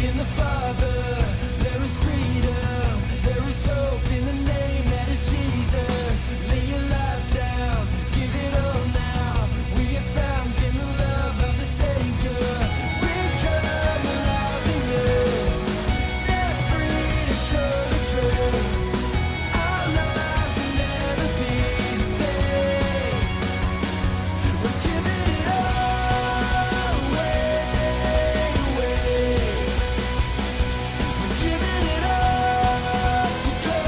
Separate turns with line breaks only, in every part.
In the Father, there is freedom, there is hope in the name that is Jesus. Lay your life down, give it all now. We are found in the love of the Savior. We've come alive in you, set free to show the truth. Our lives will never be the same. We're giving it all away. Giving it all to go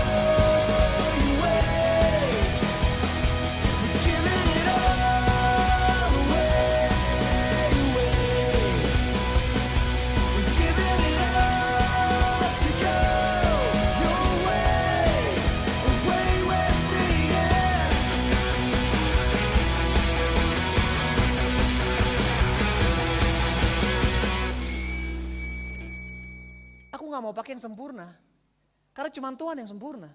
your way. We're giving it all away. We're giving it all to go your way. Away we're saying.
Aku nggak mau pakai yang sempurna, karena cuma Tuhan yang sempurna.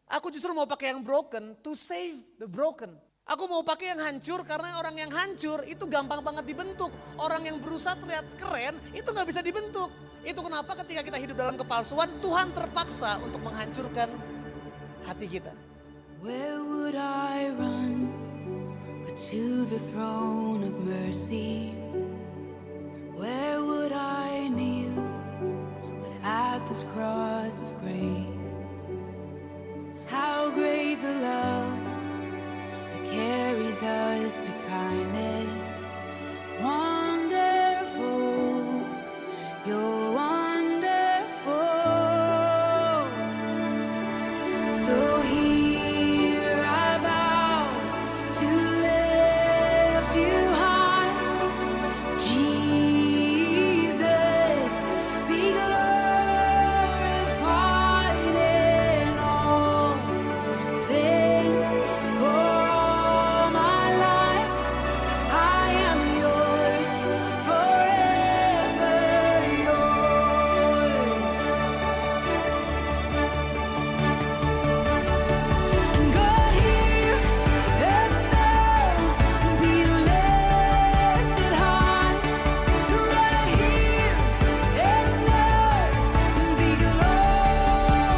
Aku justru mau pakai yang broken to save the broken. Aku mau pakai yang hancur karena orang yang hancur itu gampang banget dibentuk. Orang yang berusaha terlihat keren itu nggak bisa dibentuk. Itu kenapa ketika kita hidup dalam kepalsuan, Tuhan terpaksa untuk menghancurkan hati kita.
Where would I run but to the throne of mercy? Where would I kneel but at this cross of grace? How great the love that carries us to kindness. Wonderful, you're wonderful. So here I bow to lift you high. Jesus, be glorified in all things. For all my life, I am yours, forever yours. God, here and now, be lifted high. Right here and now, be glorified.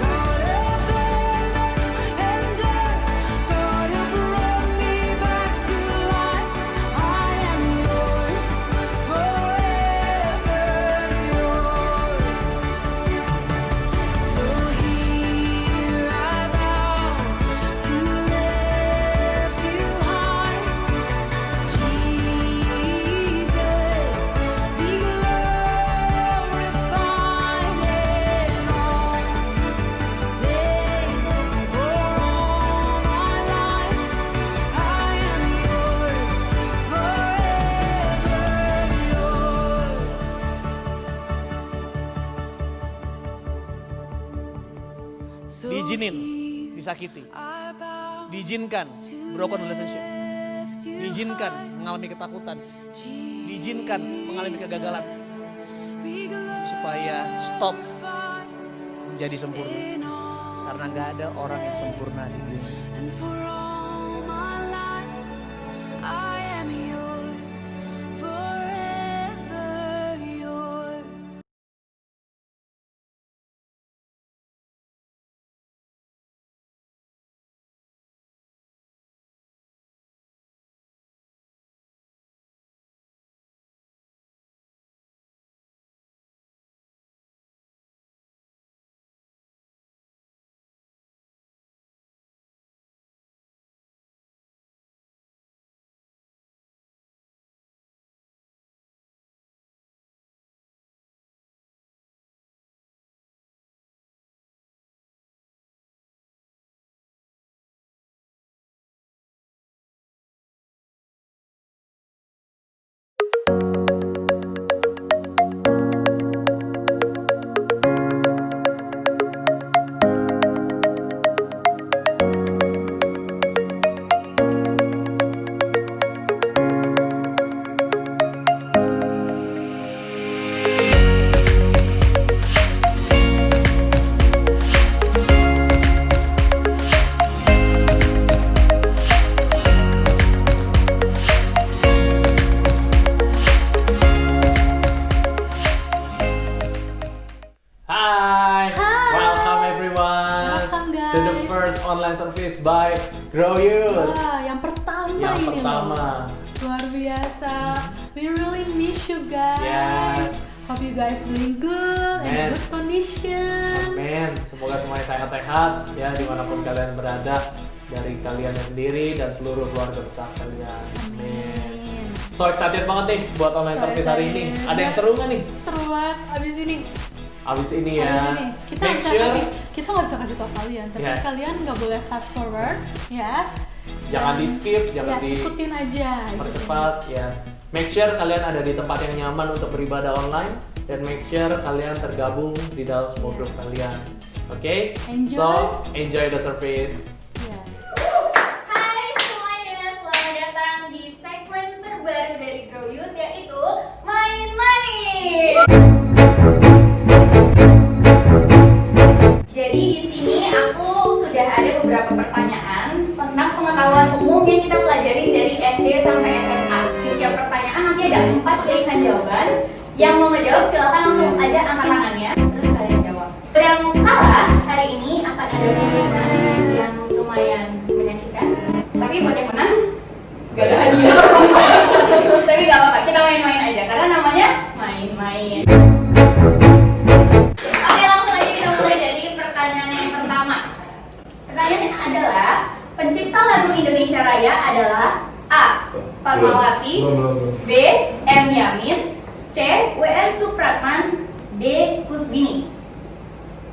God of heaven and earth, God who brought me back to life, I am yours, forever yours. So here I bow to lift you high. Jesus, be glorified in all things. For all my life, I am yours, forever yours. So
Diizinin disakiti,
I bow
diizinkan broken relationship,
lift you
diizinkan mengalami ketakutan, diizinkan mengalami kegagalan,
be
supaya stop
glorified
menjadi sempurna.
in all
Karena nggak ada orang yang sempurna di dunia.
and for all my life, I am yours, forever yours.
online service by Grow Youth.
Wah, yang pertama
Yang
ini
pertama.
loh. Luar biasa. We really miss you guys.
Yes.
Hope you guys doing good and in
Amen.
good condition.
Amin. Semoga semuanya sehat-sehat ya dimanapun kalian berada, dari kalian sendiri dan seluruh keluarga besar kalian. Amin. So excited banget nih buat online
So
service hari ini.
excited.
Ada yang seru nggak nih?
Seru banget abis ini.
Abis ini ya.
Abis ini kita
Make
nggak
sure
bisa kasih tau kalian, tapi
Yes.
kalian nggak boleh fast forward ya.
jangan
Dan-
di skip, jangan
ya, ikutin aja.
dipercepat ya. Make sure kalian ada di tempat yang nyaman untuk beribadah online dan make sure kalian tergabung di dalam semua grup kalian. Oke?
Enjoy.
So, enjoy the service.
Ya.
Hai semuanya, selamat datang di segmen terbaru dari Grow Youth, yaitu Main-Main. Jadi di sini aku sudah ada beberapa pertanyaan tentang pengetahuan umum yang kita pelajari dari SD sampai SMA. Di setiap pertanyaan nanti ada 4 pilihan jawaban. Yang mau menjawab silahkan langsung aja angkat tangannya, terus kalian jawab. Yang kalah hari ini akan ada pengumuman yang lumayan menyakitkan. Tapi buat yang menang gak ada hadiah. Tapi gak apa-apa, kita main-main aja karena namanya main-main. Oke, langsung aja kita mulai dari pertanyaan yang pertama. Pertanyaannya adalah, pencipta lagu Indonesia Raya adalah A. Fatmawati, B. M. Yamin, C. W.R. Supratman, D. Kusbini.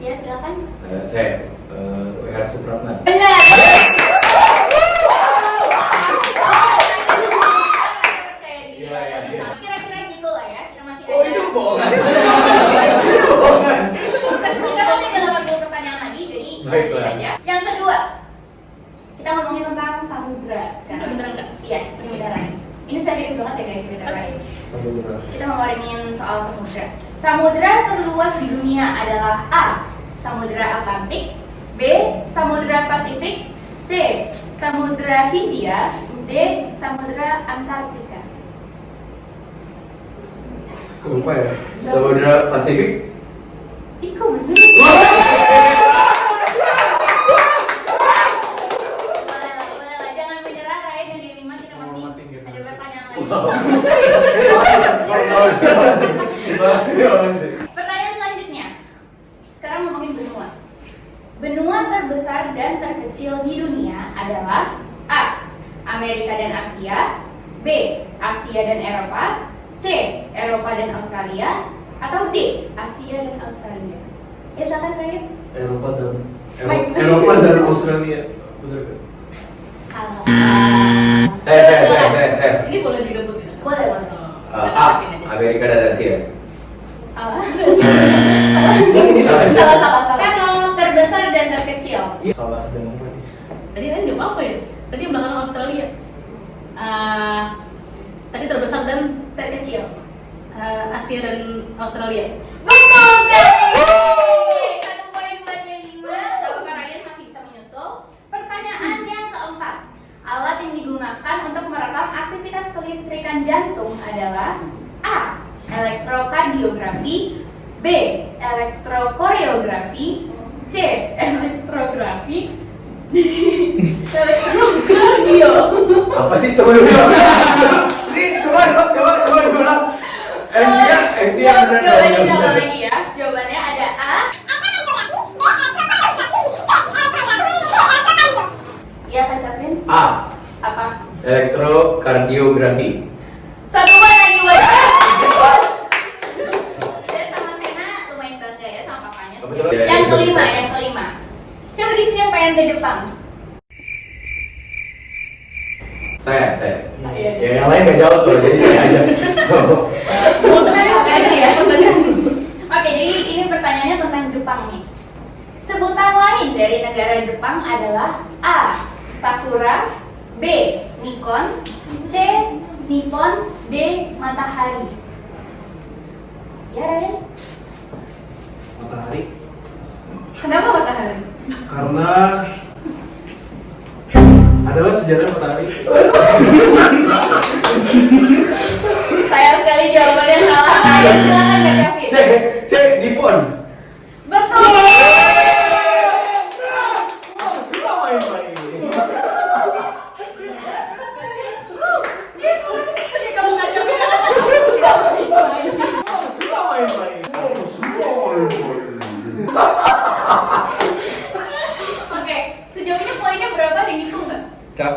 Ya, silakan.
Saya W.R. Supratman.
Benar.
Iya.
Kira-kira gitu lah ya. Kita masih
Oh
ada.
itu bohongan.
Kita masih ada 80 pertanyaan lagi, jadi
Baiklah.
lanjut aja. Yang kedua, kita ngomongin tentang samudra sekarang. Beneran nggak? Iya, ini beneran. Ini serius banget ya guys, beneran.
Samudra.
Kita mau ngomongin soal samudra. Samudra terluas di dunia adalah A. Samudra Atlantik, B. Samudra Pasifik, C. Samudra Hindia, D. Samudra Antartika.
Lupa ya. Samudra Pasifik.
Ih, kok bener? Boleh lah, jangan menyerah. Raya dan Delima, kita masih ada pertanyaan lagi. Pertanyaan selanjutnya. Sekarang ngomongin benua. Benua terbesar dan terkecil di dunia adalah A. Amerika dan Asia, B. Asia dan Eropa, C. Eropa dan Australia, atau D. Asia dan Australia. Ya, silakan Raya.
Eropa dan
Baik.
Eropa dan Australia. Betul kan?
Salah.
Saya.
Ini boleh direbut gitu?
Boleh, boleh.
A. Amerika dan Asia.
Salah. Salah. Terbesar dan terkecil.
Salah dengan apa nih?
Tadi kan jawab apa ya? Tadi yang belakang Australia. Tadi terbesar dan
Terkecil.
Asia dan Australia.
Betul sekali. 1 poin buat Delima. Gak apa-apa, Ryan masih bisa menyusul. Pertanyaan yang keempat. Alat yang digunakan untuk merekam aktivitas kelistrikan jantung adalah A. Elektrokardiografi, B. Elektrokoreografi, C. Elektrografi, D. Elektrokardio.
Apa sih teman dulu? Ini coba ulang. Asia benar.
Jawabannya diulang lagi ya. Jawabannya ada A. Ya, Kak Catherine.
A.
Apa?
Elektrokardiografi.
1 poin lagi buat saya sama Sena lumayan bangga ya sama papanya.
Betul.
Yang kelima. Siapa di sini yang pengen ke Jepang?
Saya.
Oh, iya.
Ya yang lain nggak jawab soalnya jadi saya aja.
Makasih ya. Oke, jadi ini pertanyaannya tentang Jepang nih. Sebutan lain dari negara Jepang adalah A. Sakura, B. Nikon, C. Nippon, D. Matahari. Ya, Ryan?
Matahari
Kenapa matahari?
karena adalah sejarah matahari.
Sayang sekali jawabannya salah. Ryan, silakan Kak Kevin.
C. Nippon.
Betul.
Apa sih lama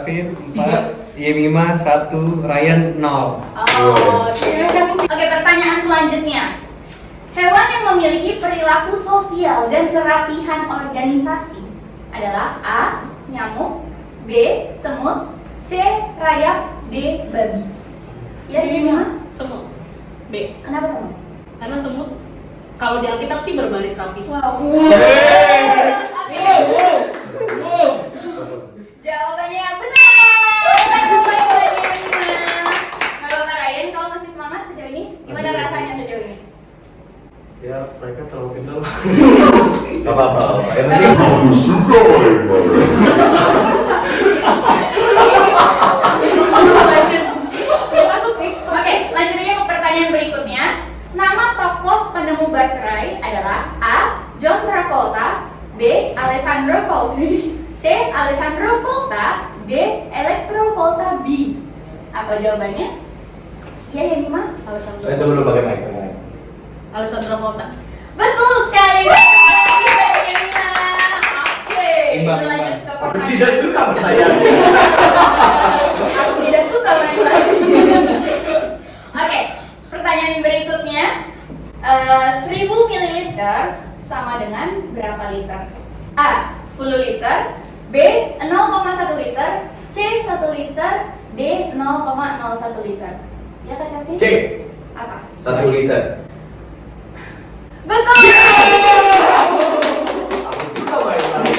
Arvin 4, Yemima 1, Ryan 0.
Oke, pertanyaan selanjutnya. Hewan yang memiliki perilaku sosial dan kerapihan organisasi adalah A. Nyamuk, B. Semut, C. Rayap, D. Babi. Ya, Yemima?
Semut. B.
Kenapa semut?
Karena semut kalau di Alkitab sih berbaris rapi.
Wow. Jawabannya benar. Satu poin buat Yemima. Nah, Bapak Ryan, kalau masih semangat sejauh ini, gimana rasanya sejauh ini?
Ya, mereka terlalu kental.
Gak apa-apa. Yang penting
Oke, lanjut aja ke pertanyaan berikutnya. Nama tokoh penemu baterai adalah A. John Travolta, B. Alessandro Volta, C. Alessandro Volta, D. Electrovolta B. Apa jawabannya? Ya, Yemima?
saya tunggu dulu pakai mic.
Alessandro Volta.
Betul sekali. Yemima. Oke,
Imbang,
kita lanjut
imbang.
ke
Aku
pertanyaan.
tidak suka pertanyaannya.
Aku tidak suka main lagi. Oke, pertanyaan berikutnya. 1000 ml sama dengan berapa liter? A. 10 liter, B. 0,1 liter, C. 1 liter, D. 0,01 liter. Ya Kak Syafi?
C.
Apa?
1 liter.
Betul!
Aku suka main lagi.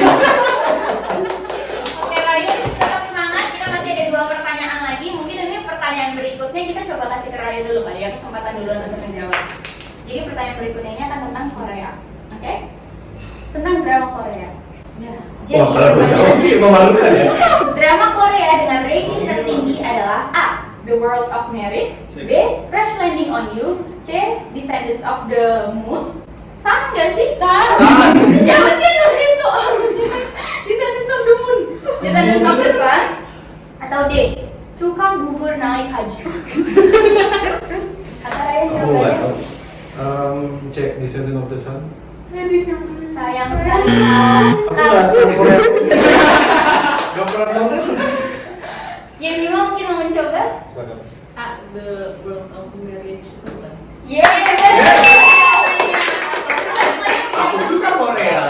Oke Ryan, tetap semangat. Kita masih ada 2 pertanyaan lagi. Mungkin ini pertanyaan berikutnya kita coba kasih ke Ryan dulu kali ya, kesempatan duluan untuk menjawab. Jadi pertanyaan berikutnya ini akan tentang Korea. Oke? Tentang drama Korea. Ya.
Wah, kalau gue jawab ini memalukan ya.
Drama Korea dengan rating tertinggi adalah A. The World of Merit, B. Crash Landing on You, C. Descendants of the Moon. Sama nggak sih? Sama. Siapa sih yang nulis soalnya? Descendants of the Moon, Descendants of the Sun, atau D. Tukang bubur naik haji. Kata Ryan
Aku nggak
jawabannya.
tahu.
Cek Descendant of the Sun.
Sayang sekali.
Aku nggak tahu Korea. Gak pernah nonton.
Yemima mungkin mau mencoba?
A. The World of Marriage.
Aku suka Korea.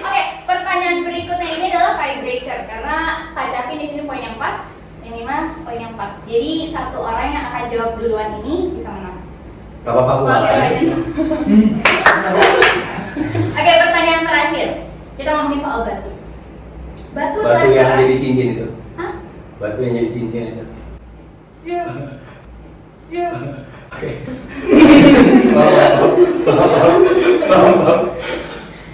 Oke, pertanyaan berikutnya ini adalah tiebreaker karena Kak Capi di sini poin yang 4, Yemima poin yang 4. Jadi satu orang yang akan jawab duluan ini bisa menang.
Gak apa-apa, aku
Oke,
kalah.
Ryan. Oke, pertanyaan terakhir. Kita ngomongin soal batu. Batu
Batu yang
terkeras.
jadi cincin itu.
Hah?
Batu yang jadi cincin itu.
Iya. Iya.
Oke.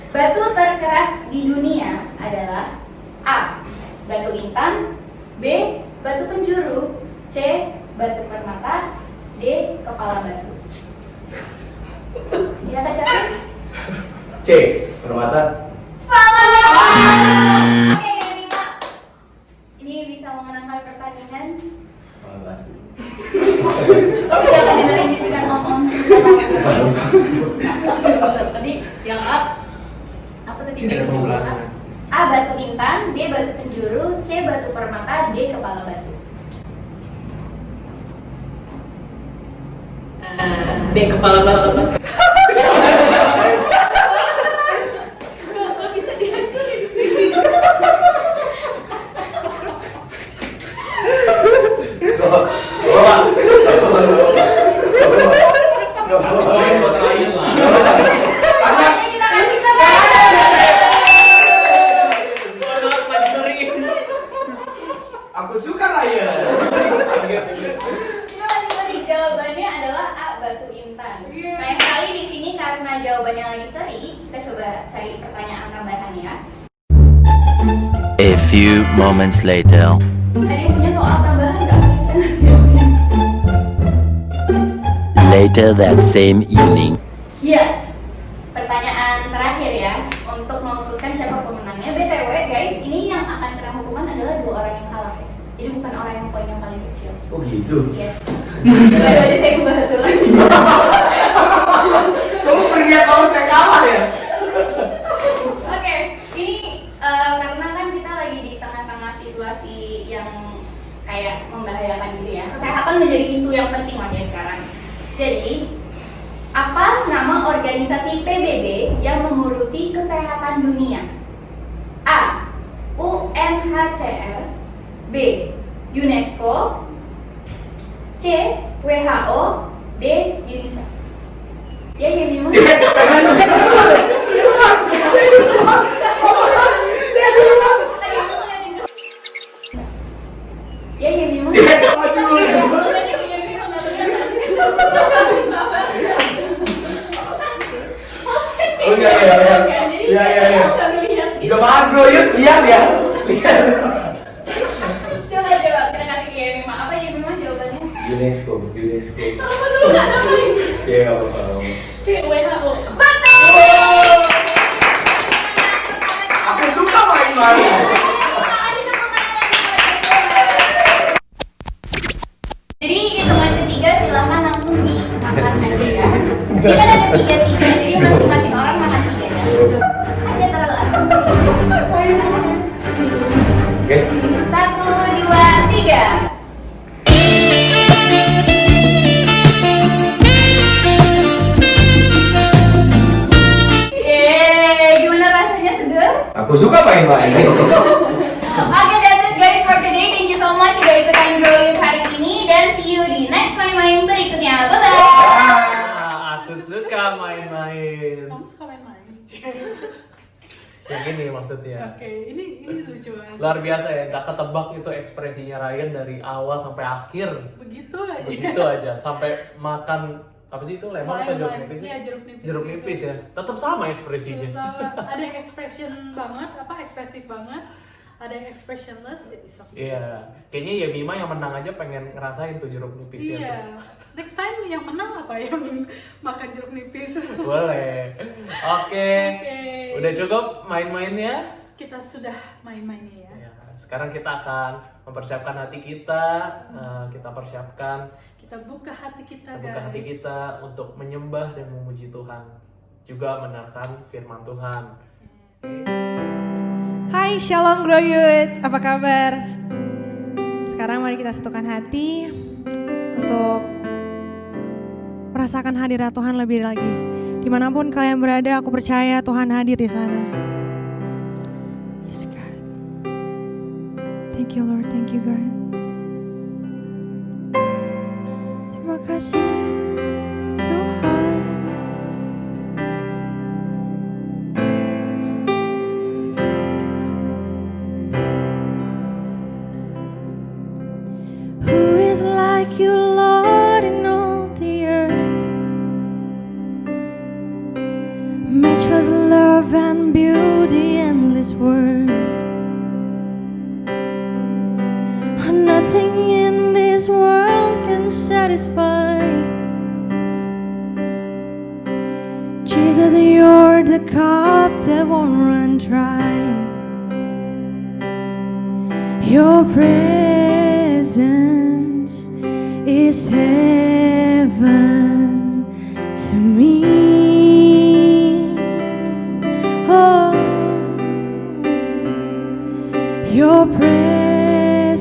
Batu terkeras di dunia adalah A. Batu intan, B. Batu penjuru, C. Batu permata, D. Kepala batu. Ya Kak Capi?
C. Permata.
Salah. Oke, Yemima. Ini bisa memenangkan pertandingan.
Kepala batu.
Tapi jangan dengerin bisikan ngomong.
Tadi yang A. Apa tadi? B penjuru A.
A. Batu intan, B. Batu penjuru, C. Batu permata, D. Kepala batu.
D. Kepala batu.
Gak bisa dihancurin sih.
Kasih poin buat Ryan lah.
Makanya kita kasih ke Ryan.
Aku suka Raya.
Gimana jawabannya adalah A. Batu intan. Sayang sekali di sini karena jawabannya lagi seri, kita coba cari pertanyaan tambahan ya.
A few moments later.
Ada yang punya soal tambahan nggak? Kita nggak siapin.
Later that same evening.
Iya. Pertanyaan terakhir ya untuk memutuskan siapa pemenangnya. BTW guys, ini yang akan kena hukuman adalah 2 orang yang kalah ya. Jadi bukan orang yang poin yang paling kecil.
Oh gitu.
Yes. Baru aja saya ubah aturan.
Kamu berniat banget saya kalah ya?
Oke, ini karena kan kita lagi ya. Kesehatan menjadi isu yang penting lah ya sekarang. Jadi, apa nama organisasi PBB yang mengurusi kesehatan dunia? A. UNHCR, B. UNESCO, C. WHO, D. UNICEF. Ya, ya memang. Ya, ya memang.
Oh iya. Jemaat bro, yuk lihat ya. Lihat.
Coba kita kasih ke Yemi. Apa Yemi jawabannya?
UNESCO.
Sama dulu nggak namanya.
Iya nggak apa-apa.
C. WHO. Betul.
Aku suka main-main.
Jadi hitungan ketiga silahkan langsung dimakan aja ya. Ini kan ada 3-3, jadi masing-masing orang makan 3 ya. Aja terlalu asam.
Oke.
1, 2, 3. Gimana rasanya, seger?
Aku suka main-main.
Oke, that's it guys for today. Thank you so much udah ikutan Grow Youth hari ini, dan see you di next main-main berikutnya. Bye bye.
Aku suka main-main.
Kamu suka main-main?
Yang ini maksudnya.
Oke, ini lucu banget.
Luar biasa ya, gak ketebak itu ekspresinya Ryan dari awal sampai akhir.
Begitu aja.
Begitu aja, sampai makan apa sih itu, lemon atau jeruk nipis?
Iya, jeruk nipis.
Jeruk nipis ya, tetap sama ekspresinya.
Sama. Ada yang expression banget, ekspresif banget. Ada yang expressionless, ya bisa.
Iya, kayaknya ya Bima yang menang aja pengen ngerasain tuh jeruk nipisnya.
Iya. Next time yang menang apa yang makan jeruk nipis?
Boleh. Oke. Udah cukup main-mainnya?
Kita sudah main-mainnya ya.
Ya, sekarang kita akan mempersiapkan hati kita. Kita persiapkan.
Kita buka hati kita, guys.
Buka hati kita untuk menyembah dan memuji Tuhan. Juga mendengarkan firman Tuhan.
Hai, Shalom Grow Youth, apa kabar? Sekarang mari kita satukan hati untuk merasakan hadirat Tuhan lebih lagi. Dimanapun kalian berada, aku percaya Tuhan hadir di sana. Yes God. Thank you Lord, thank you God. Terima kasih Tuhan. Who is like you, Lord, in all the earth? Matchless love and beauty, endless word. Nothing in this world can satisfy. Jesus, you're the cup that won't run dry. Your presence is heaven to me. Oh, your presence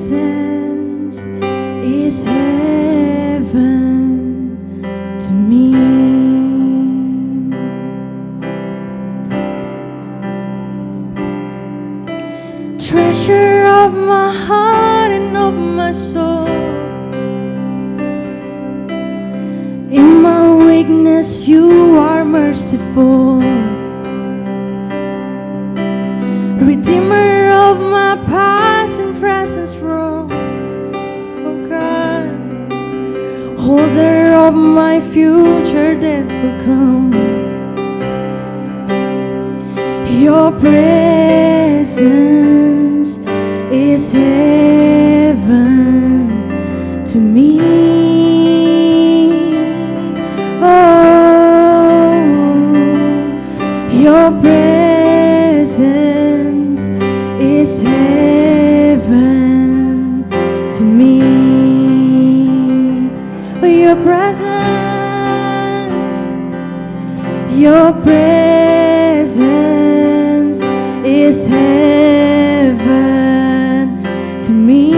is heaven to me. Treasure of my heart and of my soul. In my weakness you are merciful. Redeemer of my past and present wrong. Oh God, holder of my future that will come. Your presence is heaven to me. Oh, your presence is heaven to me. Oh, your presence is heaven to me.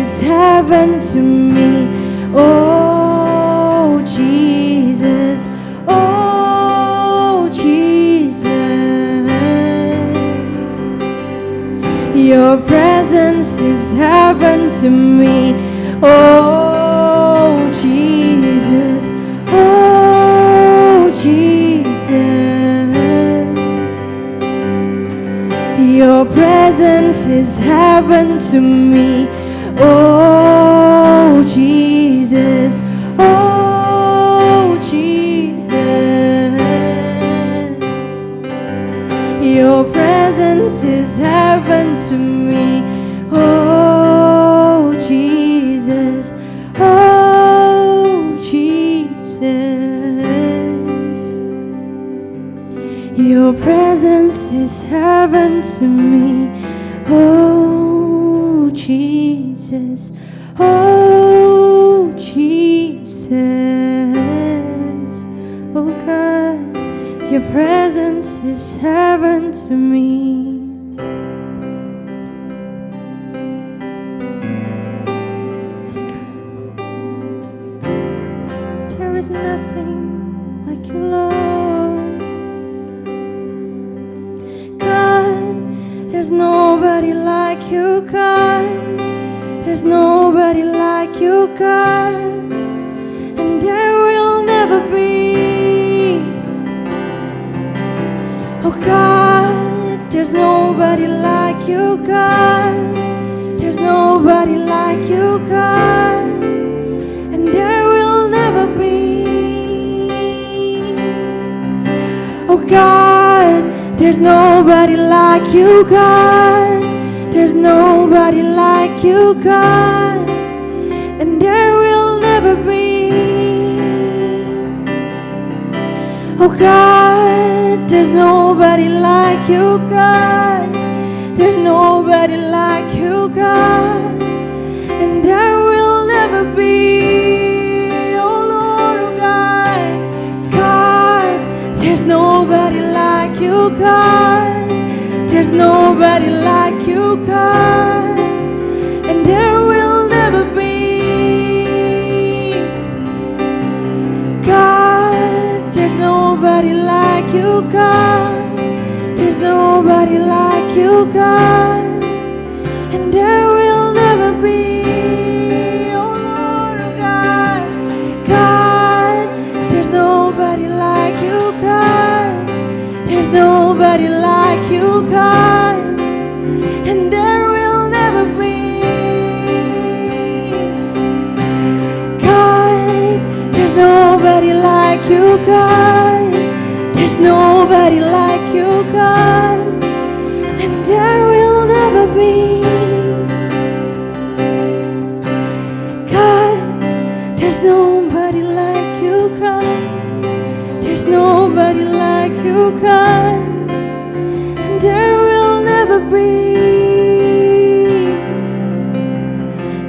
is heaven to me. Oh Jesus, oh Jesus. Your presence is heaven to me. Oh Jesus, oh Jesus. Your presence is heaven to me. Oh Jesus, oh Jesus. Your presence is heaven to me. Oh Jesus, oh Jesus. Your presence is heaven to me. Oh Jesus, oh Jesus. Oh God, your presence is heaven to me. Yes, God. There is nothing like you, Lord. God, there's nobody like you, God. There's nobody like you, God. And there will never be. Oh God, there's nobody like you, God. There's nobody like you, God. And there will never be. Oh God, there's nobody like you, God. There's nobody like you, God. And there will never be. Oh God, there's nobody like you, God. There's nobody like you, God. And there will never be. Oh Lord, oh God. God, there's nobody like you, God. There's nobody like you, God. And there will never be. God, there's nobody like you, God. There's nobody like you, God. And there will never be. Oh Lord, oh God. God, there's nobody like you, God. There's nobody like you, God. And there will never be. God, there's nobody like you, God. There's nobody like you, God. And there will never be. God, there's nobody like you, God. There's nobody like you, God. And there will never be.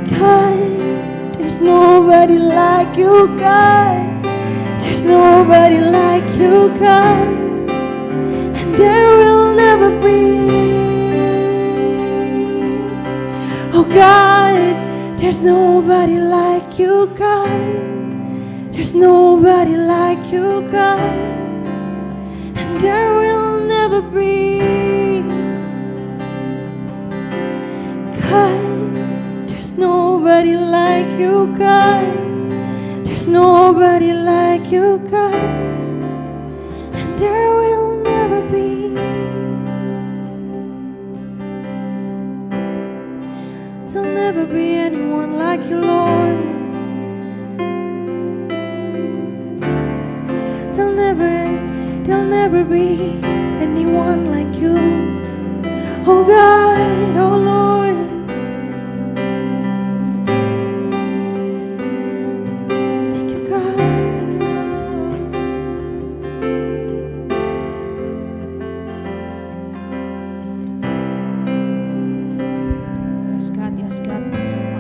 God, there's nobody like you, God. There's nobody like you, God. And there will never be. Oh God, there's nobody like you, God. There's nobody like you, God. And there will never be. God, there's nobody like you, God. There's nobody like you, God. And there will never be. There'll never be anyone like you, Lord. There'll never be anyone like you. Oh God, oh Lord. Thank you, God. Thank you, Lord.
Yes God, yes God.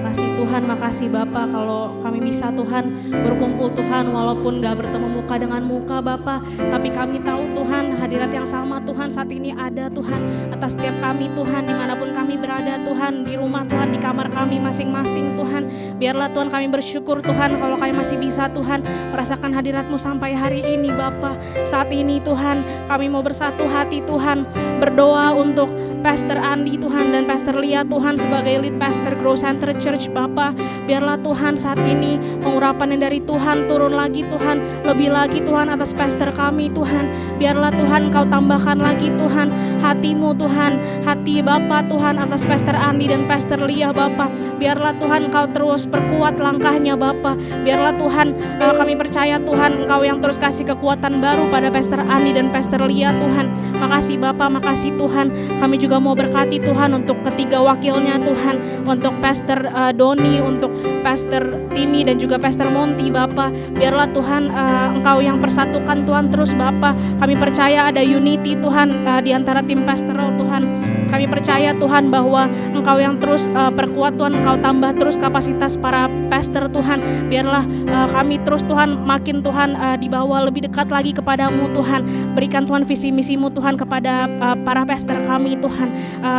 Makasih Tuhan, makasih Bapa kalau kami bisa Tuhan berkumpul Tuhan, walaupun gak bertemu muka dengan muka Bapa, tapi kami tahu Tuhan hadirat yang sama Tuhan saat ini ada Tuhan atas setiap kami Tuhan, dimanapun kami berada Tuhan, di rumah Tuhan, di kamar kami masing-masing Tuhan. Biarlah Tuhan kami bersyukur Tuhan kalau kami masih bisa Tuhan merasakan hadirat-Mu sampai hari ini Bapa. Saat ini Tuhan kami mau bersatu hati Tuhan, berdoa untuk Pastor Andi Tuhan dan Pastor Lia Tuhan sebagai lead pastor Grow Center Church Bapa. Biarlah Tuhan saat ini pengurapan yang dari Tuhan turun lagi Tuhan, lebih lagi Tuhan atas pastor kami Tuhan. Biarlah Tuhan Kau tambahkan lagi Tuhan hati-Mu Tuhan, hati Bapa Tuhan atas Pastor Andi dan Pastor Lia Bapa. Biarlah Tuhan Kau terus perkuat langkahnya Bapa. Biarlah Tuhan kami percaya Tuhan Engkau yang terus kasih kekuatan baru pada Pastor Andi dan Pastor Lia Tuhan. Makasih Bapa, makasih Tuhan. Kami juga mau berkati Tuhan untuk ketiga wakilnya Tuhan, untuk Pastor Doni, untuk Pastor Timi dan juga Pastor Monty Bapa. Biarlah Tuhan Engkau yang persatukan Tuhan terus Bapa. Kami percaya ada unity Tuhan di antara tim pastoral Tuhan. Kami percaya Tuhan bahwa Engkau yang terus perkuat Tuhan, Engkau tambah terus kapasitas para pastor Tuhan. Biarlah kami terus Tuhan makin Tuhan dibawa lebih dekat lagi kepadamu Tuhan. Berikan Tuhan visi misimu Tuhan kepada para pastor kami Tuhan.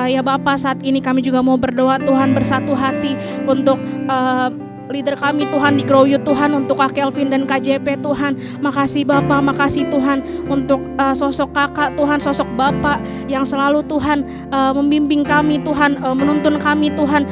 Ya Bapa, saat ini kami juga mau berdoa Tuhan bersatu hati untuk leader kami Tuhan di Grow Youth Tuhan, untuk Kak Kelvin dan KJP Tuhan. Makasih Bapa, makasih Tuhan untuk sosok kakak Tuhan, sosok Bapak yang selalu Tuhan membimbing kami Tuhan, menuntun kami Tuhan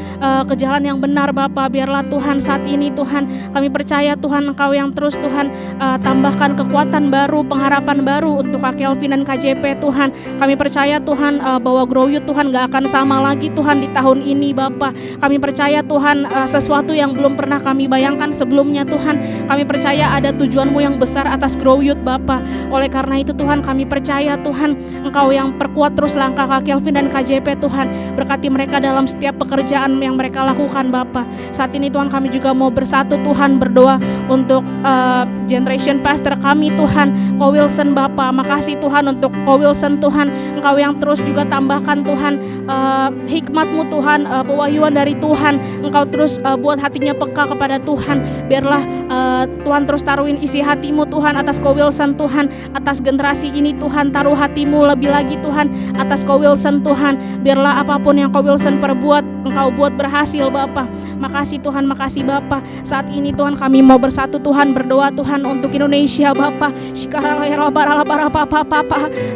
ke jalan yang benar Bapa. Biarlah Tuhan saat ini Tuhan kami percaya Tuhan Engkau yang terus Tuhan tambahkan kekuatan baru, pengharapan baru untuk Kak Kelvin dan KJP Tuhan. Kami percaya Tuhan bahwa Grow Youth Tuhan gak akan sama lagi Tuhan di tahun ini Bapa. Kami percaya Tuhan sesuatu yang belum pernah kami bayangkan sebelumnya Tuhan. Kami percaya ada tujuan-Mu yang besar atas Grow Youth Bapa. Oleh karena itu Tuhan kami percaya Tuhan Engkau yang perkuat terus langkah Kak Kelvin dan KJP Tuhan. Berkati mereka dalam setiap pekerjaan yang mereka lakukan Bapa. Saat ini Tuhan kami juga mau bersatu Tuhan berdoa untuk generation pastor kami Tuhan, Ko Wilson Bapa. Makasih Tuhan untuk Ko Wilson Tuhan. Engkau yang terus juga tambahkan Tuhan hikmat-Mu Tuhan, pewahyuan dari Tuhan. Engkau terus buat hatinya peka kepada Tuhan. Biarlah Tuhan terus taruhin isi hati-Mu Tuhan atas Ko Wilson Tuhan, atas generasi ini Tuhan. Taruh hati-Mu lebih lagi Tuhan atas Ko Wilson Tuhan. Biarlah apapun yang Ko Wilson perbuat Engkau buat berhasil Bapa. Makasih Tuhan, makasih Bapa. Saat ini Tuhan kami mau bersatu Tuhan berdoa Tuhan untuk Indonesia Bapa.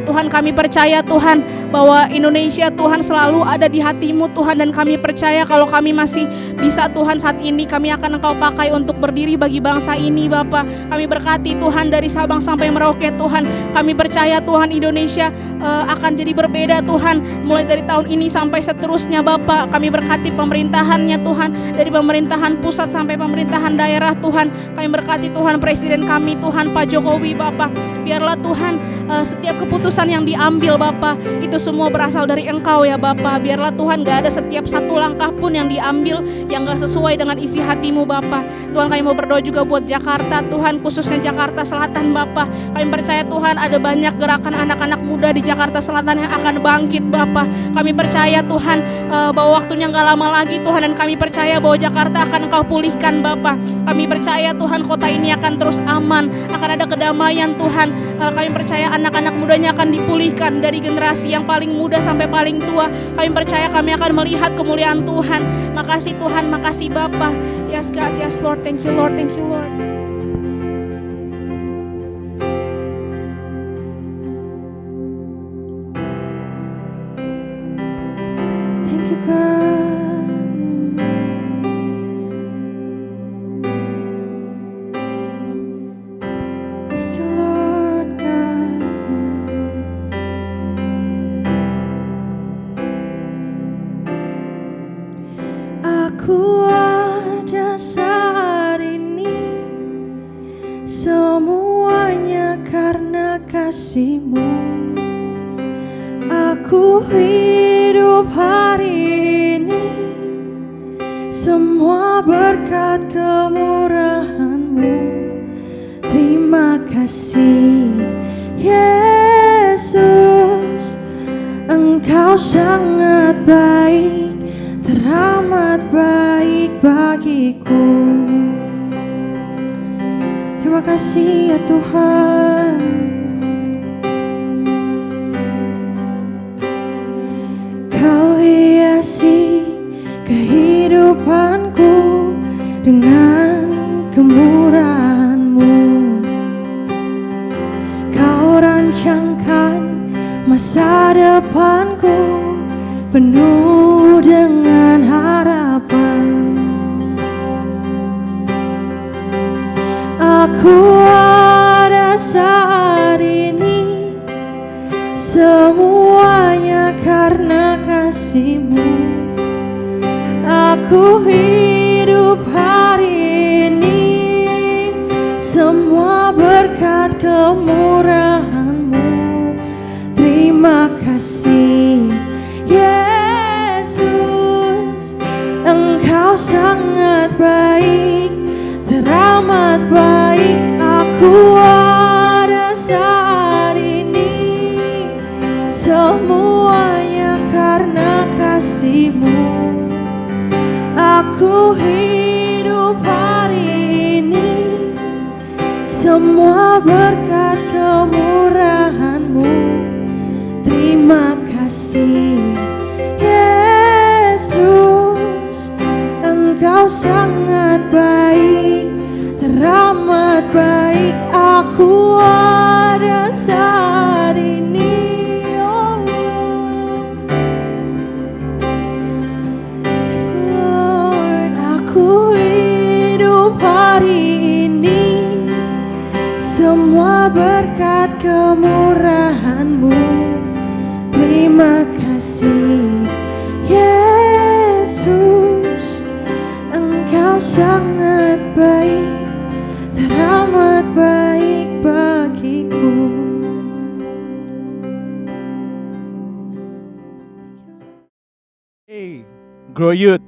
Tuhan kami percaya Tuhan bahwa Indonesia Tuhan selalu ada di hati-Mu Tuhan, dan kami percaya kalau kami masih bisa Tuhan saat ini kami akan Engkau pakai untuk berdiri bagi bangsa ini Bapa. Kami berkati Tuhan dari Sabang sampai Merauke Tuhan. Kami percaya Tuhan Indonesia akan jadi berbeda Tuhan mulai dari tahun ini sampai seterusnya Bapa. Kami berkati pemerintahannya Tuhan, dari pemerintahan pusat sampai pemerintahan daerah Tuhan. Kami berkati Tuhan presiden kami Tuhan Pak Jokowi Bapa. Biarlah Tuhan setiap keputusan yang diambil Bapa itu semua berasal dari Engkau ya Bapa. Biarlah Tuhan gak ada setiap satu langkah pun yang diambil yang gak sesuai dengan isi hati-Mu Bapa. Tuhan kami mau berdoa juga buat Jakarta Tuhan, khususnya Jakarta Selatan Bapa. Kami percaya Tuhan ada banyak gerakan anak-anak muda di Jakarta Selatan yang akan bangkit Bapa. Kami percaya Tuhan bahwa waktunya gak lama lagi Tuhan, dan kami percaya bahwa Jakarta akan Engkau pulihkan Bapa. Kami percaya Tuhan kota ini akan terus aman, akan ada kedamaian Tuhan. Kami percaya anak-anak mudanya akan dipulihkan dari generasi yang paling muda sampai paling tua. Kami percaya kami akan melihat kemuliaan Tuhan. Makasih Tuhan, makasih Bapa. Yes God, yes Lord, thank you Lord, thank you Lord.
Thank you God. Thank you Lord God. Aku ada saat ini semuanya karena kasih-Mu. Aku hidup hari ini semua berkat kemurahan-Mu. Terima kasih Yesus, Engkau sangat baik teramat baik bagiku. Terima kasih ya Tuhan. Kau hiasi kehidupanku dengan kemurahan-Mu. Kau rancangkan masa depanku penuh dengan harapan. Aku ada saat ini semuanya karena kasih-Mu. Aku hidup hari ini semua berkat kemurahan-Mu. Terima kasih Yesus, Engkau sangat baik, teramat baik. Aku ada saat ini semuanya karena kasih-Mu. Aku hidup hari ini semua berkat kemurahan-Mu. Terima kasih Yesus, Engkau sangat baik, teramat baik. Aku ada saat ini, oh yes Lord. Aku hidup hari ini semua berkat kemurahan-Mu. Terima kasih Yesus, Engkau sangat baik, teramat baik bagiku.
Hey, Grow Youth,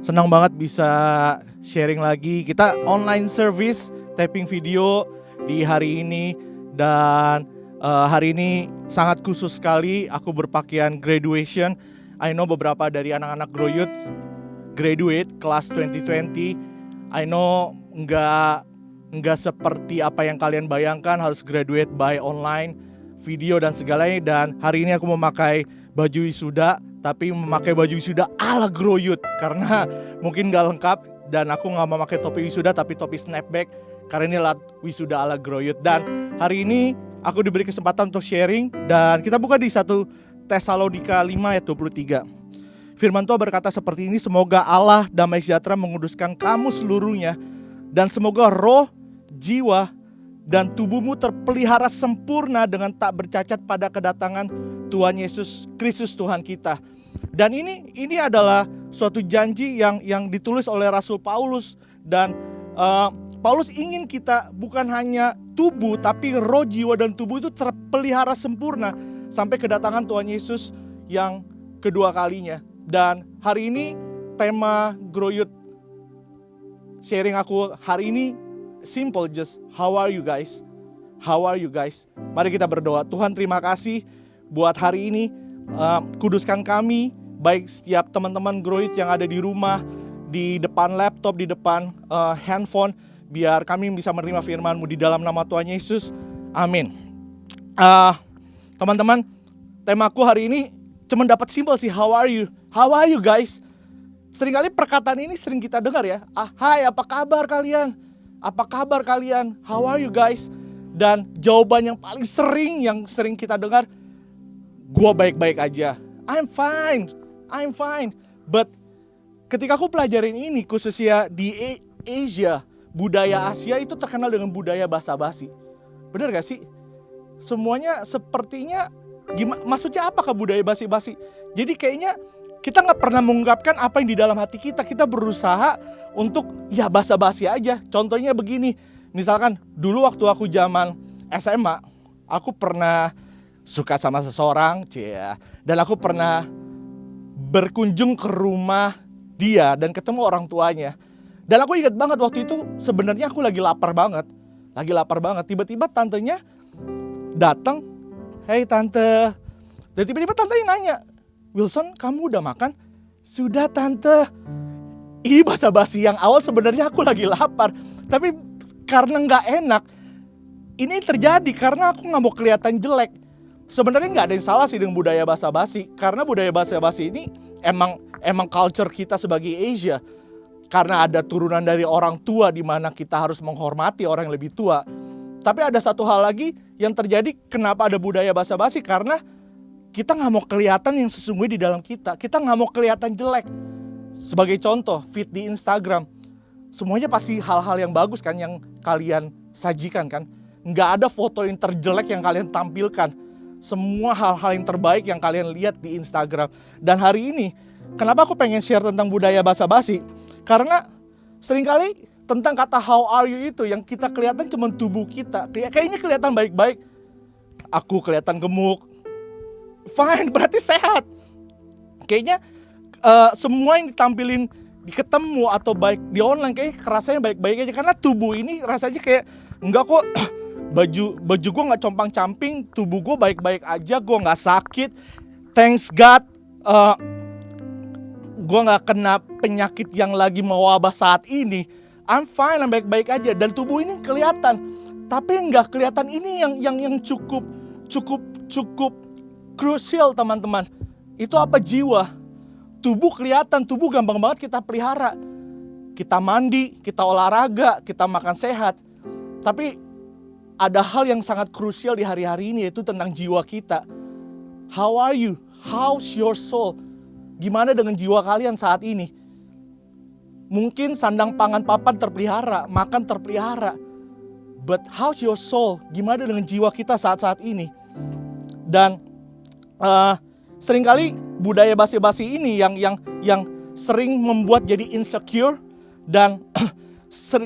senang banget bisa sharing lagi. Kita online service taping video di hari ini, dan hari ini sangat khusus sekali. Aku berpakaian graduation. I know beberapa dari anak-anak Grow Youth graduate kelas 2020. I know nggak seperti apa yang kalian bayangkan harus graduate by online, video dan segalanya. Dan hari ini aku memakai baju wisuda, tapi memakai baju wisuda ala Grow Youth karena mungkin nggak lengkap. Dan aku nggak memakai topi wisuda tapi topi snapback karena ini wisuda ala Grow Youth. Dan hari ini aku diberi kesempatan untuk sharing, dan kita buka di 1 Tesalonika 5 ayat 23. Firman Tuhan berkata seperti ini, semoga Allah damai sejahtera menguduskan kamu seluruhnya, dan semoga roh, jiwa, dan tubuhmu terpelihara sempurna dengan tak bercacat pada kedatangan Tuhan Yesus Kristus Tuhan kita. Dan ini adalah suatu janji yang ditulis oleh Rasul Paulus, dan Paulus ingin kita bukan hanya tubuh, tapi roh, jiwa, dan tubuh itu terpelihara sempurna sampai kedatangan Tuhan Yesus yang kedua kalinya. Dan hari ini tema Grow Youth sharing aku hari ini simple, just how are you guys? How are you guys? Mari kita berdoa. Tuhan, terima kasih buat hari ini. Kuduskan kami, baik setiap teman-teman Grow Youth yang ada di rumah, di depan laptop, di depan handphone, biar kami bisa menerima firman-Mu di dalam nama Tuhan Yesus. Amin. Teman-teman, temaku hari ini cuma dapat simpel sih, how are you? How are you guys? Seringkali perkataan ini sering kita dengar ya. Hai, apa kabar kalian? Apa kabar kalian? How are you guys? Dan jawaban yang paling sering kita dengar, gua baik-baik aja. I'm fine. But ketika aku pelajarin ini, khususnya di Asia, budaya Asia itu terkenal dengan budaya basa-basi. Benar gak sih? Semuanya sepertinya, maksudnya apakah budaya basi-basi? Jadi kayaknya kita gak pernah mengungkapkan apa yang di dalam hati kita. Kita berusaha untuk ya basa-basi aja. Contohnya begini, misalkan dulu waktu aku zaman SMA, aku pernah suka sama seseorang, dan aku pernah berkunjung ke rumah dia dan ketemu orang tuanya. Dan aku ingat banget waktu itu sebenarnya aku lagi lapar banget. Tiba-tiba tantenya datang, "Hey tante." Dan tiba-tiba tantenya nanya, "Wilson, kamu udah makan?" Sudah tante, ini basa-basi yang awal sebenarnya aku lagi lapar. Tapi karena nggak enak, ini terjadi karena aku nggak mau kelihatan jelek. Sebenarnya nggak ada yang salah sih dengan budaya basa-basi. Karena budaya basa-basi ini emang culture kita sebagai Asia. Karena ada turunan dari orang tua di mana kita harus menghormati orang yang lebih tua. Tapi ada satu hal lagi yang terjadi kenapa ada budaya basa-basi. Karena kita nggak mau kelihatan yang sesungguhnya di dalam kita. Kita nggak mau kelihatan jelek. Sebagai contoh, feed di Instagram. Semuanya pasti hal-hal yang bagus kan yang kalian sajikan kan. Nggak ada foto yang terjelek yang kalian tampilkan. Semua hal-hal yang terbaik yang kalian lihat di Instagram. Dan hari ini, kenapa aku pengen share tentang budaya basa-basi? Karena seringkali tentang kata how are you itu yang kita kelihatan cuma tubuh kita. Kayaknya kelihatan baik-baik. Aku kelihatan gemuk. Fine, berarti sehat. Kayaknya semua yang ditampilin di ketemu atau baik di online kayaknya rasanya baik-baik aja. Karena tubuh ini rasanya kayak enggak kok. Baju gue nggak compang-camping, tubuh gue baik-baik aja, gue nggak sakit, thanks God, gue nggak kena penyakit yang lagi mewabah saat ini, I'm fine, I'm baik-baik aja, dan tubuh ini kelihatan, tapi nggak kelihatan ini yang cukup krusial teman-teman, itu apa jiwa, tubuh kelihatan, tubuh gampang banget kita pelihara, kita mandi, kita olahraga, kita makan sehat, tapi ada hal yang sangat krusial di hari-hari ini yaitu tentang jiwa kita. How are you? How's your soul? Gimana dengan jiwa kalian saat ini? Mungkin sandang pangan papan terpelihara, makan terpelihara. But how's your soul? Gimana dengan jiwa kita saat-saat ini? Dan seringkali budaya basi-basi ini yang sering membuat jadi insecure dan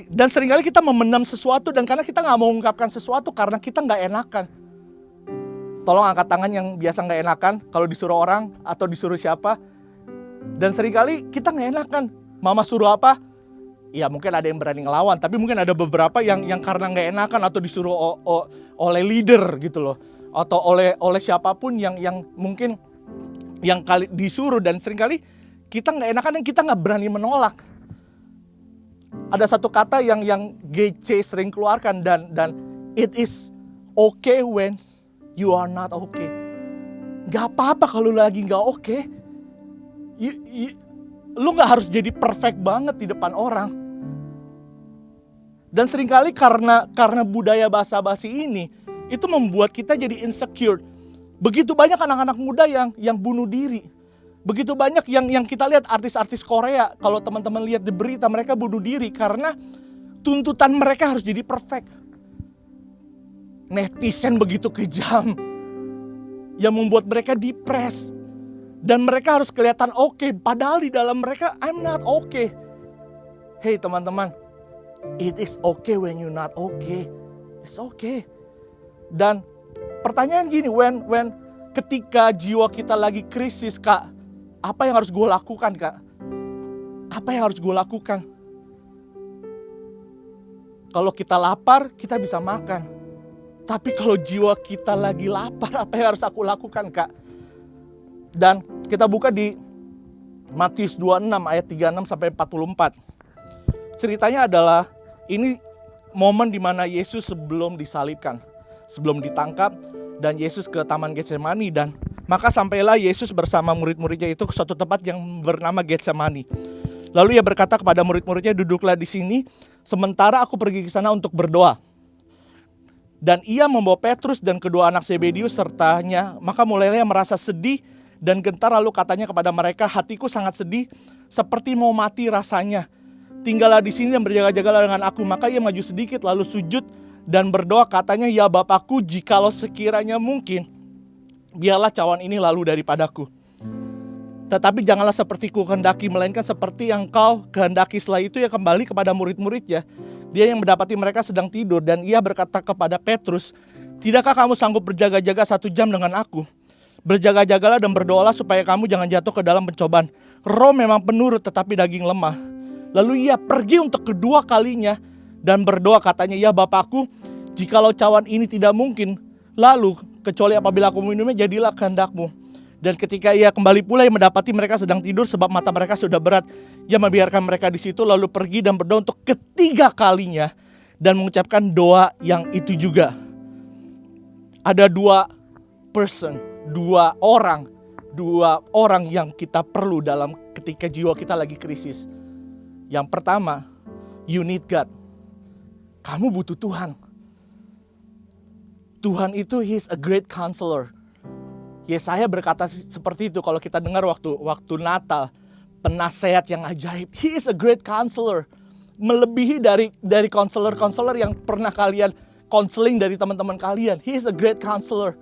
seringkali kita memendam sesuatu dan karena kita nggak mau mengungkapkan sesuatu karena kita nggak enakan. Tolong angkat tangan yang biasa nggak enakan kalau disuruh orang atau disuruh siapa. Dan seringkali kita nggak enakan. Mama suruh apa? Ya mungkin ada yang berani ngelawan, tapi mungkin ada beberapa yang karena nggak enakan atau disuruh oleh leader gitu loh, atau oleh siapapun yang mungkin yang kali disuruh dan seringkali kita nggak enakan dan kita nggak berani menolak. Ada satu kata yang GC sering keluarkan dan it is okay when you are not okay. Gak apa-apa kalau lagi gak okay. Lu gak harus jadi perfect banget di depan orang. Dan seringkali karena budaya basa-basi ini, itu membuat kita jadi insecure. Begitu banyak anak-anak muda yang bunuh diri. Begitu banyak yang kita lihat artis-artis Korea, kalau teman-teman lihat di berita mereka bunuh diri karena tuntutan mereka harus jadi perfect. Netizen begitu kejam yang membuat mereka depres dan mereka harus kelihatan oke, padahal di dalam mereka I'm not okay. Hey teman-teman, it is okay when you're not okay. It's okay. Dan pertanyaan gini, when ketika jiwa kita lagi krisis, Kak, apa yang harus gue lakukan, Kak? Apa yang harus gue lakukan? Kalau kita lapar, kita bisa makan. Tapi kalau jiwa kita lagi lapar, apa yang harus aku lakukan, Kak? Dan kita buka di Matius 26 ayat 36 sampai 44. Ceritanya adalah ini momen di mana Yesus sebelum disalibkan, sebelum ditangkap, dan Yesus ke Taman Getsemani dan maka sampailah Yesus bersama murid-muridnya itu ke suatu tempat yang bernama Getsemani. Lalu ia berkata kepada murid-muridnya, duduklah di sini, sementara aku pergi ke sana untuk berdoa. Dan ia membawa Petrus dan kedua anak Zebedius sertanya, maka mulailah ia merasa sedih dan gentar, lalu katanya kepada mereka, hatiku sangat sedih, seperti mau mati rasanya. Tinggallah di sini dan berjaga-jagalah dengan aku. Maka ia maju sedikit, lalu sujud dan berdoa, katanya, ya Bapakku, jikalau sekiranya mungkin, biarlah cawan ini lalu daripadaku. Tetapi janganlah seperti ku kehendaki, melainkan seperti yang kau kehendaki. Setelah itu ia kembali kepada murid-muridnya. Dia yang mendapati mereka sedang tidur, dan ia berkata kepada Petrus, tidakkah kamu sanggup berjaga-jaga 1 jam dengan aku? Berjaga-jagalah dan berdoalah supaya kamu jangan jatuh ke dalam pencobaan. Roh memang penurut tetapi daging lemah. Lalu ia pergi untuk kedua kalinya dan berdoa, katanya, ya Bapakku, jikalau cawan ini tidak mungkin, lalu kecuali apabila aku minumnya, jadilah kehendakmu. Dan ketika ia kembali pula, ia mendapati mereka sedang tidur sebab mata mereka sudah berat. Ia membiarkan mereka di situ lalu pergi dan berdoa untuk ketiga kalinya dan mengucapkan doa yang itu juga. Ada dua orang yang kita perlu dalam ketika jiwa kita lagi krisis. Yang pertama, you need God. Kamu butuh Tuhan. Tuhan itu He's a great counselor. Yesaya berkata seperti itu kalau kita dengar waktu Natal, penasehat yang ajaib. He is a great counselor. Melebihi dari counselor yang pernah kalian counseling dari teman-teman kalian. He is a great counselor.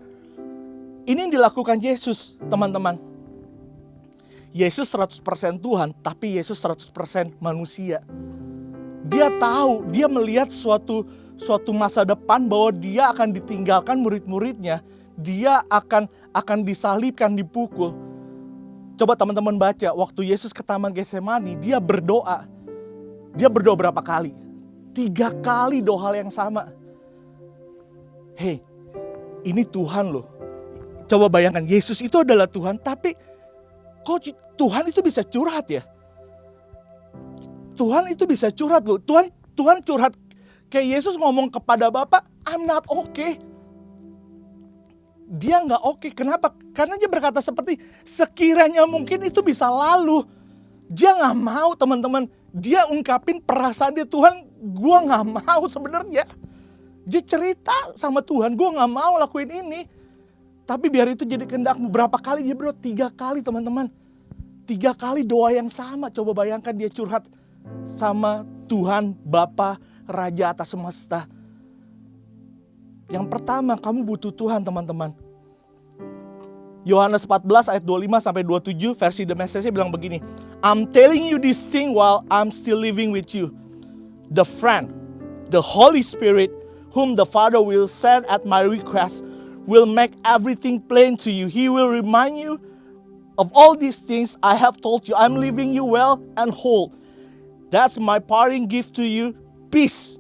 Ini yang dilakukan Yesus, teman-teman. Yesus 100% Tuhan, tapi Yesus 100% manusia. Dia tahu, dia melihat suatu masa depan bahwa dia akan ditinggalkan murid-muridnya. Dia akan disalibkan, dipukul. Coba teman-teman baca, waktu Yesus ke Taman Getsemani, dia berdoa. Dia berdoa berapa kali? 3 kali doa hal yang sama. Hei, ini Tuhan loh. Coba bayangkan, Yesus itu adalah Tuhan, tapi kok Tuhan itu bisa curhat ya? Tuhan itu bisa curhat loh. Tuhan curhat. Kayak Yesus ngomong kepada Bapa, I'm not okay. Dia gak oke. Kenapa? Karena dia berkata seperti, sekiranya mungkin itu bisa lalu. Dia gak mau, teman-teman. Dia ungkapin perasaan dia, Tuhan, gue gak mau sebenarnya. Dia cerita sama Tuhan, gue gak mau lakuin ini. Tapi biar itu jadi kehendakmu. Berapa kali dia berdoa? 3 kali, teman-teman. 3 kali doa yang sama. Coba bayangkan dia curhat sama Tuhan, Bapa, Raja atas semesta. Yang pertama, kamu butuh Tuhan, teman-teman. Yohanes 14 ayat 25 sampai 27 versi The Message bilang begini. I'm telling you this thing while I'm still living with you. The friend, the Holy Spirit, whom the Father will send at my request, will make everything plain to you. He will remind you of all these things I have told you. I'm leaving you well and whole. That's my parting gift to you. Peace.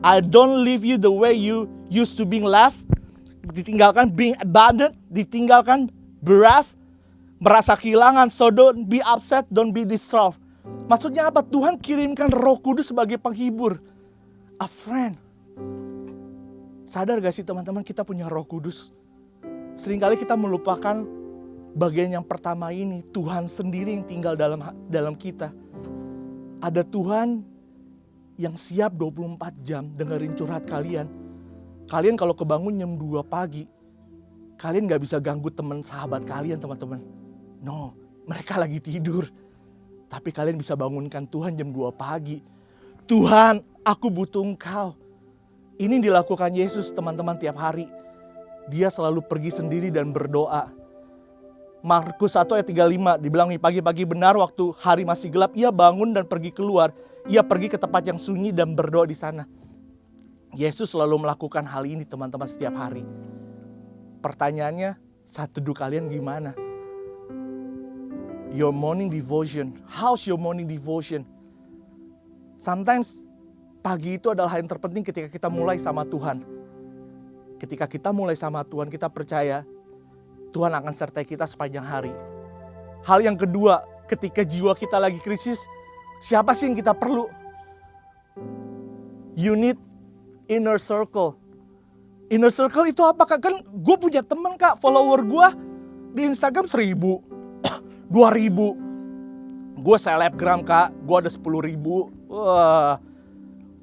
I don't leave you the way you used to being left. Ditinggalkan, being abandoned, ditinggalkan, bereft, merasa kehilangan. So don't be upset, don't be distraught. Maksudnya apa? Tuhan kirimkan Roh Kudus sebagai penghibur. A friend. Sadar gak sih teman-teman, kita punya Roh Kudus. Seringkali kita melupakan bagian yang pertama ini. Tuhan sendiri yang tinggal dalam kita. Ada Tuhan yang siap 24 jam dengerin curhat kalian. Kalian kalau kebangun jam 2 pagi, kalian gak bisa ganggu teman sahabat kalian, teman-teman. No, mereka lagi tidur. Tapi kalian bisa bangunkan Tuhan jam 2 pagi. Tuhan, aku butuh Engkau. Ini dilakukan Yesus, teman-teman, tiap hari. Dia selalu pergi sendiri dan berdoa. Markus 1 ayat 35 dibilang nih, pagi-pagi benar waktu hari masih gelap, ia bangun dan pergi keluar. Ia pergi ke tempat yang sunyi dan berdoa di sana. Yesus selalu melakukan hal ini, teman-teman, setiap hari. Pertanyaannya, saat teduh kalian gimana? Your morning devotion. How's your morning devotion? Sometimes pagi itu adalah hal yang terpenting ketika kita mulai sama Tuhan. Ketika kita mulai sama Tuhan, kita percaya Tuhan akan sertai kita sepanjang hari. Hal yang kedua, ketika jiwa kita lagi krisis, siapa sih yang kita perlu? You need inner circle. Inner circle itu apa Kak? Kan gue punya temen Kak, follower gue di Instagram 1.000, 2.000. Gue selebgram Kak, gue ada 10.000. Wah.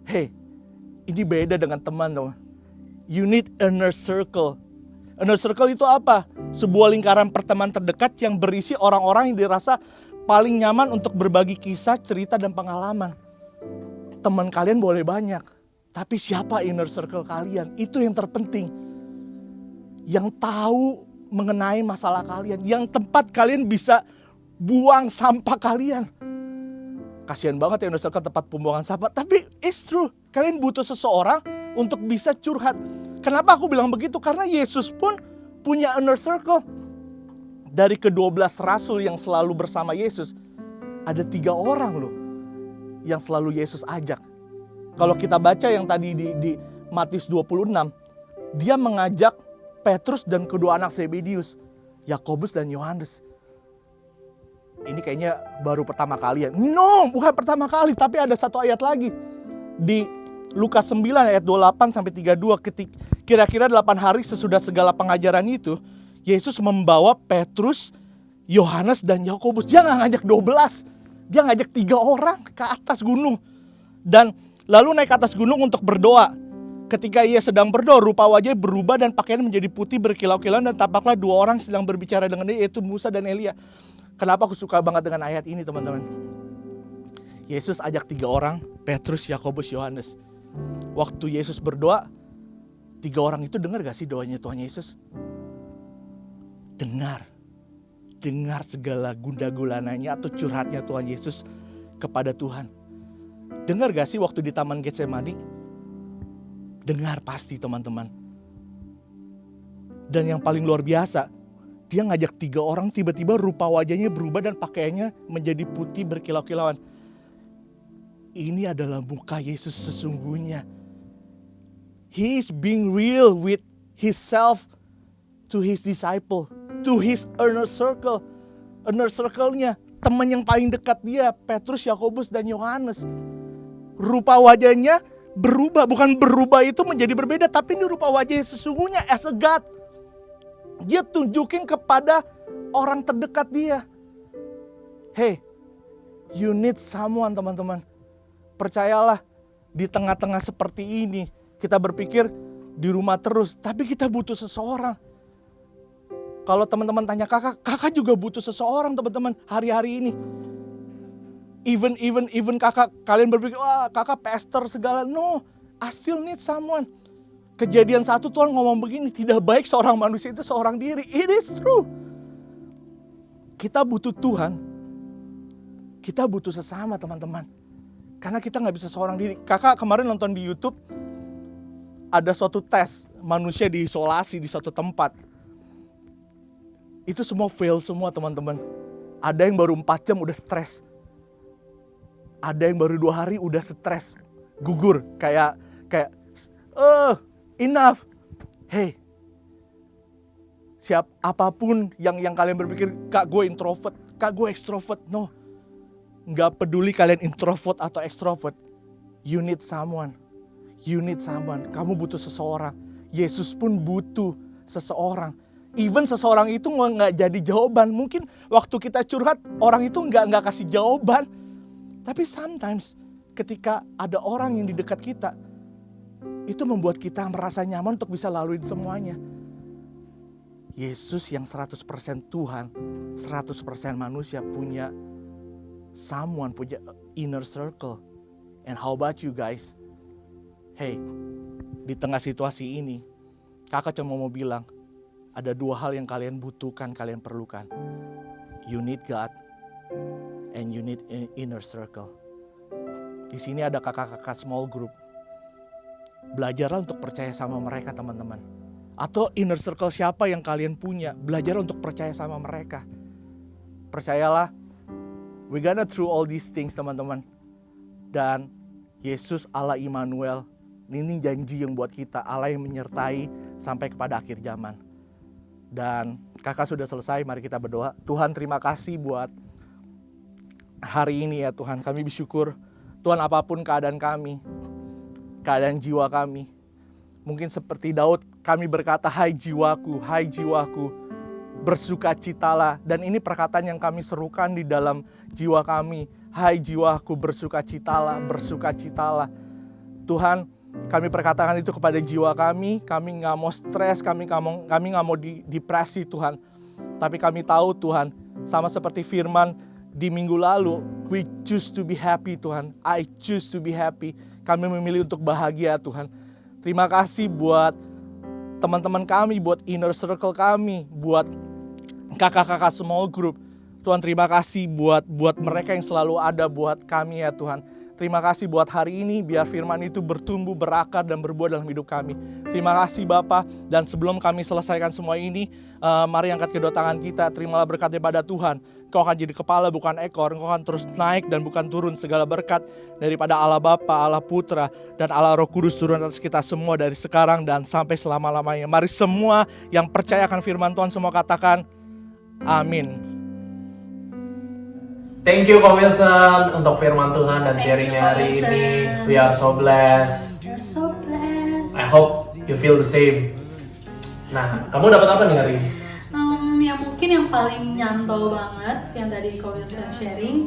Hey, ini beda dengan teman teman. You need inner circle. Inner circle itu apa? Sebuah lingkaran pertemanan terdekat yang berisi orang-orang yang dirasa paling nyaman untuk berbagi kisah, cerita, dan pengalaman. Teman kalian boleh banyak, tapi siapa inner circle kalian? Itu yang terpenting. Yang tahu mengenai masalah kalian, yang tempat kalian bisa buang sampah kalian. Kasihan banget ya inner circle tempat pembuangan sampah, tapi it's true. Kalian butuh seseorang untuk bisa curhat. Kenapa aku bilang begitu? Karena Yesus pun punya inner circle. Dari ke-12 rasul yang selalu bersama Yesus, ada 3 orang loh yang selalu Yesus ajak. Kalau kita baca yang tadi di Matius 26, dia mengajak Petrus dan kedua anak Zebedius. Yakobus dan Yohanes. Ini kayaknya baru pertama kali ya. No, bukan pertama kali, tapi ada satu ayat lagi. Di Lukas 9 ayat 28 sampai 32, kira-kira 8 hari sesudah segala pengajaran itu, Yesus membawa Petrus, Yohanes dan Yakobus. Dia nggak ngajak 12, dia ngajak 3 orang ke atas gunung. Dan lalu naik ke atas gunung untuk berdoa. Ketika ia sedang berdoa, rupa wajahnya berubah dan pakaian menjadi putih berkilau-kilauan dan tampaklah 2 orang sedang berbicara dengan dia, yaitu Musa dan Elia. Kenapa aku suka banget dengan ayat ini, teman-teman? Yesus ajak 3 orang, Petrus, Yakobus, Yohanes. Waktu Yesus berdoa, 3 orang itu dengar gak sih doanya Tuhan Yesus? Dengar segala gunda gulananya atau curhatnya Tuhan Yesus kepada Tuhan. Dengar gak sih waktu di Taman Getsemani? Dengar pasti, teman-teman. Dan yang paling luar biasa, dia ngajak 3 orang, tiba-tiba rupa wajahnya berubah dan pakaiannya menjadi putih berkilau-kilauan. Ini adalah muka Yesus sesungguhnya. He is being real with himself to his disciple, to his inner circle. Inner circle-nya, teman yang paling dekat dia, Petrus, Yakobus dan Yohanes. Rupa wajahnya berubah, bukan berubah itu menjadi berbeda, tapi ini rupa wajahnya sesungguhnya as a God. Dia tunjukin kepada orang terdekat dia. Hey, you need someone, teman-teman. Percayalah, di tengah-tengah seperti ini, kita berpikir di rumah terus, tapi kita butuh seseorang. Kalau teman-teman tanya kakak juga butuh seseorang, teman-teman, hari-hari ini. Even kakak, kalian berpikir, wah kakak pastor segala. No, I still need someone. Kejadian 1 Tuhan ngomong begini, tidak baik seorang manusia itu seorang diri. It is true. Kita butuh Tuhan. Kita butuh sesama, teman-teman. Karena kita gak bisa seorang diri. Kakak kemarin nonton di YouTube, ada suatu tes, manusia diisolasi di suatu tempat. Itu semua fail semua, teman-teman. Ada yang baru 4 jam udah stres. Ada yang baru 2 hari udah stres, gugur, kayak enough. Hey, apapun yang kalian berpikir, kak gue introvert, kak gue extrovert, no. Gak peduli kalian introvert atau extrovert, you need someone. You need someone, kamu butuh seseorang. Yesus pun butuh seseorang. Even seseorang itu gak jadi jawaban. Mungkin waktu kita curhat, orang itu gak kasih jawaban. Tapi sometimes ketika ada orang yang di dekat kita, itu membuat kita merasa nyaman untuk bisa laluin semuanya. Yesus yang 100% Tuhan, 100% manusia punya someone, punya inner circle. And how about you guys? Hey, di tengah situasi ini, kakak cuma mau bilang, ada 2 hal yang kalian butuhkan, kalian perlukan. You need God. And you need an inner circle. Di sini ada kakak-kakak small group. Belajarlah untuk percaya sama mereka, teman-teman. Atau inner circle siapa yang kalian punya, belajar untuk percaya sama mereka. Percayalah, we gonna through all these things, teman-teman. Dan Yesus Allah Immanuel, ini janji yang buat kita, Allah yang menyertai sampai kepada akhir zaman. Dan kakak sudah selesai, mari kita berdoa. Tuhan, terima kasih buat hari ini ya Tuhan. Kami bersyukur Tuhan, apapun keadaan kami, keadaan jiwa kami, mungkin seperti Daud kami berkata, hai jiwaku, bersukacitalah. Dan ini perkataan yang kami serukan di dalam jiwa kami. Hai jiwaku, bersukacitalah. Tuhan, kami perkatakan itu kepada jiwa kami gak mau stres, kami gak mau depresi Tuhan. Tapi kami tahu Tuhan, sama seperti firman di minggu lalu, we choose to be happy Tuhan. I choose to be happy. Kami memilih untuk bahagia Tuhan. Terima kasih buat teman-teman kami, buat inner circle kami, buat kakak-kakak small group. Tuhan, terima kasih buat mereka yang selalu ada buat kami ya Tuhan. Terima kasih buat hari ini, biar firman itu bertumbuh, berakar, dan berbuah dalam hidup kami. Terima kasih Bapa. Dan sebelum kami selesaikan semua ini, mari angkat kedua tangan kita, terimalah berkat daripada Tuhan. Engkau akan jadi kepala bukan ekor, engkau akan terus naik dan bukan turun. Segala berkat daripada Allah Bapa, Allah Putra, dan Allah Roh Kudus turun atas kita semua dari sekarang dan sampai selama-lamanya. Mari semua yang percaya akan firman Tuhan semua katakan, Amin.
Thank you Ko Wilson untuk firman Tuhan dan
Thank
sharingnya
you, Ko
hari
Wilson.
ini. We are so blessed.
You're so blessed.
I hope you feel the same. Nah, kamu dapat apa nih hari ini?
Yang mungkin yang paling nyantol banget yang tadi Ko Wilson sharing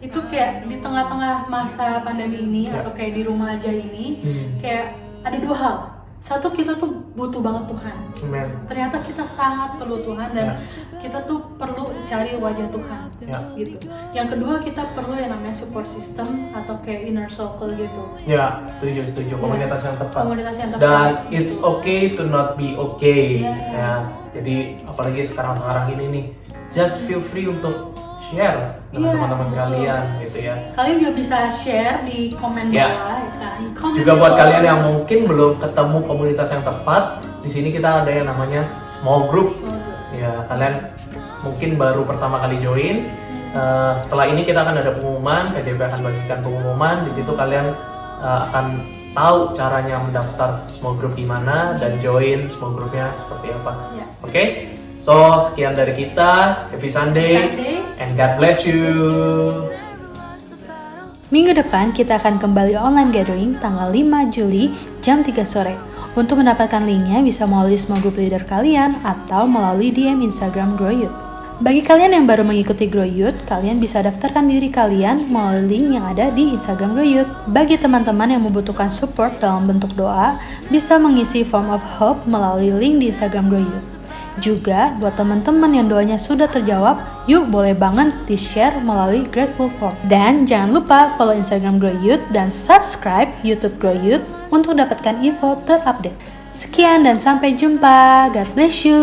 itu kayak di tengah-tengah masa pandemi ini atau kayak di rumah aja ini kayak ada dua hal. Satu, kita tuh butuh banget Tuhan.
Amen.
Ternyata kita sangat perlu Tuhan dan kita tuh perlu cari wajah Tuhan gitu. Yang kedua, kita perlu yang namanya support system atau kayak inner circle gitu.
Ya, setuju. Komunitas yang tepat.
Komunitas yang tepat.
Dan it's okay to not be okay.
Iya.
Ya, jadi apalagi sekarang ini nih, just feel free untuk share dengan teman-teman kalian gitu ya.
Kalian juga bisa share di komen bawah ya kan. Komen
Juga
di
buat
bawah.
kalian yang mungkin belum ketemu komunitas yang tepat, di sini kita ada yang namanya small group. Ya, kalian mungkin baru pertama kali join. Setelah ini kita akan ada pengumuman, KJP akan bagikan pengumuman. Di situ kalian akan tahu caranya mendaftar small group di mana dan join small groupnya seperti apa. Oke? So, sekian dari kita. Happy Sunday. And God bless you.
Minggu depan kita akan kembali online gathering tanggal 5 Juli jam 3 sore. Untuk mendapatkan linknya bisa melalui small group leader kalian atau melalui DM Instagram Grow Youth. Bagi kalian yang baru mengikuti Grow Youth, kalian bisa daftarkan diri kalian melalui link yang ada di Instagram Grow Youth. Bagi teman-teman yang membutuhkan support dalam bentuk doa, bisa mengisi form of hope melalui link di Instagram Grow Youth. Juga buat teman-teman yang doanya sudah terjawab, yuk boleh banget di-share melalui Grateful Form. Dan jangan lupa follow Instagram Grow Youth dan subscribe YouTube Grow Youth untuk dapatkan info terupdate. Sekian dan sampai jumpa. God bless you.